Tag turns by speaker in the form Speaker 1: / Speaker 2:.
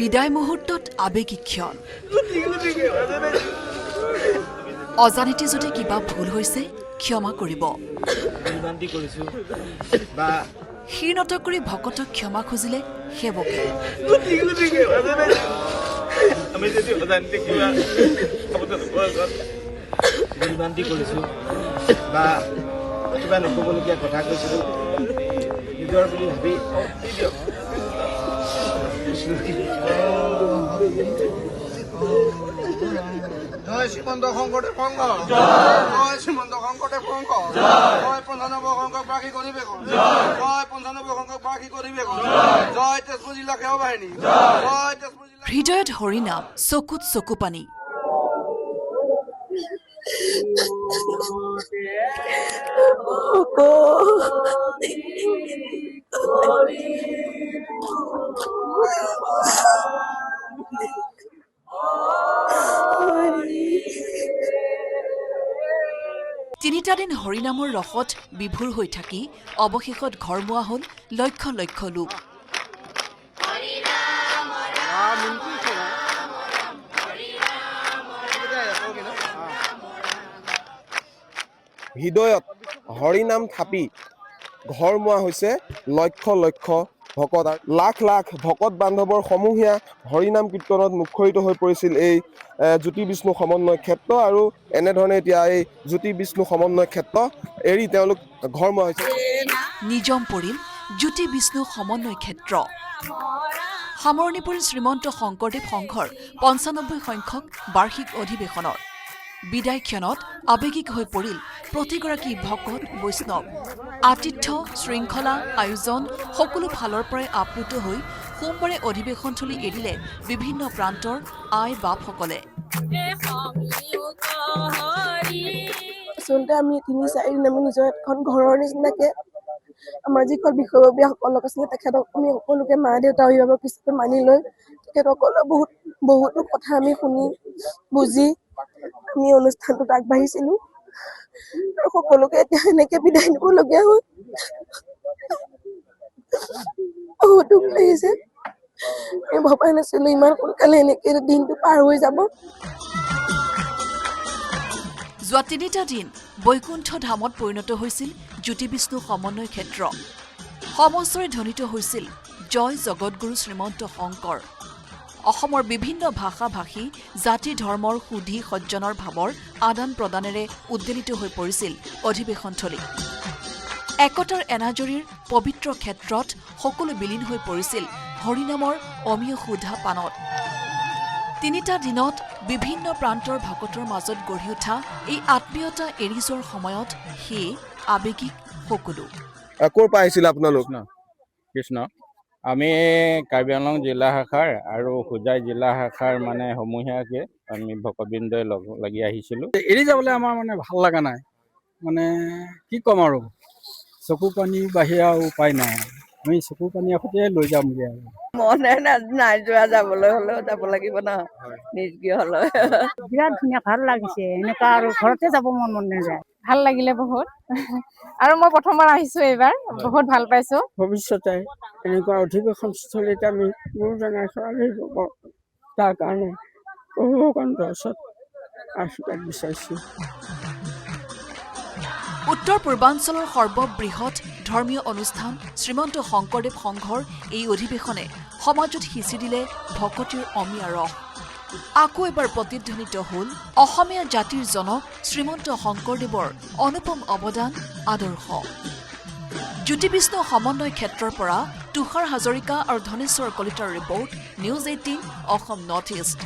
Speaker 1: বিদায় মুহূৰ্তত আবেগিক ক্ষণ অজানিতে যদি কিবা ভুল হৈছে ক্ষমা কৰিব শীৰ্ণত কৰি ভকতক ক্ষমা খুজিলে সেৱকে
Speaker 2: কিবা নকবলগীয়া কথা কৈছিলো নিজৰ বুলি ভাবি জয় শ্ৰীমন্ত শংকৰদেৱ সংঘ জয় শ্ৰীমন্ত শংকৰদেৱ সংঘ জয় ৯৫ সংখ্যক বাৰ্ষিক অধিৱেশন জয় ৯৫ সংখ্যক বাৰ্ষিক অধিৱেশন জয় তেজপুৰ জিলা সেৱা বাহিনী জয় তেজপুৰ জিলা
Speaker 1: হৃদয়ত হৰিনাম চকুত চকু পানী তিনিটা দিন হৰিনামৰ ৰসত বিভোৰ হৈ থাকি অৱশেষত ঘৰমুৱা হ'ল লক্ষ লক্ষ লোক
Speaker 3: হৃদয়ত হৰিনাম থাপি ঘৰমুৱা হৈছে লক্ষ লক্ষ ভকত লাখ লাখ ভকত বান্ধৱৰ সমূহীয়া হৰিনাম কীৰ্তনত মুখৰিত হৈ পৰিছিল এই জ্যোতি বিষ্ণু সমন্বয় ক্ষেত্ৰ আৰু এনেধৰণে এতিয়া এই জ্যোতি বিষ্ণু সমন্বয় ক্ষেত্ৰ এৰি তেওঁলোক ঘৰমুৱা হৈছে
Speaker 1: নিজম পৰিল জ্যোতি বিষ্ণু সমন্বয় ক্ষেত্ৰ সামৰণি পৰিল শ্ৰীমন্ত শংকৰদেৱ সংঘৰ ৯৫ সংখ্যক বাৰ্ষিক অধিৱেশনৰ বিদায় ক্ষণত আৱেগিক হৈ পৰিল প্ৰতিগৰাকী ভকত বৈষ্ণৱ আতিথ্য শৃংখলা আয়োজন সকলো ফালৰ পৰাই আপ্লুত হৈ সোমবাৰে অধিৱেশনথলী এৰিলে বিভিন্ন প্ৰান্তৰ আই বাপসকলে
Speaker 4: আচলতে আমি ৩-৪ দিন আমি নিজৰ এখন ঘৰৰ নিচিনাকে আমাৰ যিসকল বিষয়ববীয়াসকলক আছিলে তেখেতক আমি সকলোকে মা দেউতা অভিভাৱক হিচাপে মানি লৈ তেখেতসকলৰ বহুতো কথা আমি শুনি বুজি আমি অনুষ্ঠানটোত আগবাঢ়িছিলো আৰু সকলোকে এতিয়া এনেকে বিদায় দিবলগীয়া হ'ল বহুত দুখ লাগিছে আমি ভবা নাছিলো ইমান সোনকালে এনেকে দিনটো পাৰ হৈ যাব
Speaker 1: যোৱা ৩টা দিন বৈকুণ্ঠ ধামত পৰিণত হৈছিল জ্যোতি বিষ্ণু সমন্বয় ক্ষেত্ৰ সমস্তৰে ধ্বনিত হৈছিল জয় জগতগুৰু শ্ৰীমন্ত শংকৰ অসমৰ বিভিন্ন ভাষা ভাষী জাতি ধৰ্মৰ সুধী সজ্জনৰ ভাৱৰ আদান প্ৰদানেৰে উদ্বেলিত হৈ পৰিছিল অধিৱেশনথলী একতাৰ এনাজৰীৰ পবিত্ৰ ক্ষেত্ৰত সকলো বিলীন হৈ পৰিছিল হৰিনামৰ অমীয় সুধা পানত ৩টা দিনত বিভিন্ন প্ৰান্তৰ ভকতৰ মাজত গঢ়ি উঠা এই আত্মীয়তা এৰি যোৱাৰ সময়ত সেয়ে আৱেগিক সকলো
Speaker 3: ক'ৰ পৰা আহিছিল আপোনালোক
Speaker 5: কৃষ্ণ আমি কাৰ্বি আংলং জিলা শাখাৰ আৰু হোজাই জিলা শাখাৰ মানে সমূহীয়াকে আমি ভকতবৃন্দই লাগি আহিছিলোঁ
Speaker 6: এৰি যাবলৈ আমাৰ মানে ভাল লগা নাই মানে কি ক'ম আৰু চকু পানী বাহিৰা উপায় নাই আমি চকু পানী সৈতে লৈ যামগৈ আৰু
Speaker 7: মনে নাই যোৱা যাবলৈ হ'লেও যাব লাগিব ন নিজগীয় হ'লেও
Speaker 8: বিৰাট ধুনীয়া ভাল লাগিছে এনেকুৱা আৰু ঘৰতে যাব মন নাযায় ভাল লাগিলে বহুত আৰু মই প্ৰথমবাৰ আহিছো এইবাৰ বহুত ভাল পাইছো
Speaker 6: ভৱিষ্যতে এনেকুৱা অধিৱেশনস্থলীত আমি গুৰুজনাৰ ছোৱালী হ'ব তাৰ কাৰণে ভগৱানৰ ওচৰত আশীৰ্বাদ বিচাৰিছোঁ
Speaker 1: উত্তৰ পূৰ্বাঞ্চলৰ সৰ্ববৃহৎ ধৰ্মীয় অনুষ্ঠান শ্ৰীমন্ত শংকৰদেৱ সংঘৰ এই অধিৱেশনে সমাজত সিঁচি দিলে ভকতিৰ অমীয়া ৰস আকৌ এবাৰ প্ৰতিধ্বনিত হ'ল অসমীয়া জাতিৰ জনক শ্ৰীমন্ত শংকৰদেৱৰ অনুপম অৱদান আদৰ্শ জ্যোতি বিষ্ণু সমন্বয় ক্ষেত্ৰৰ পৰা তুষাৰ হাজৰিকা আৰু ধনেশ্বৰ কলিতাৰ report news ১৮ Assam north east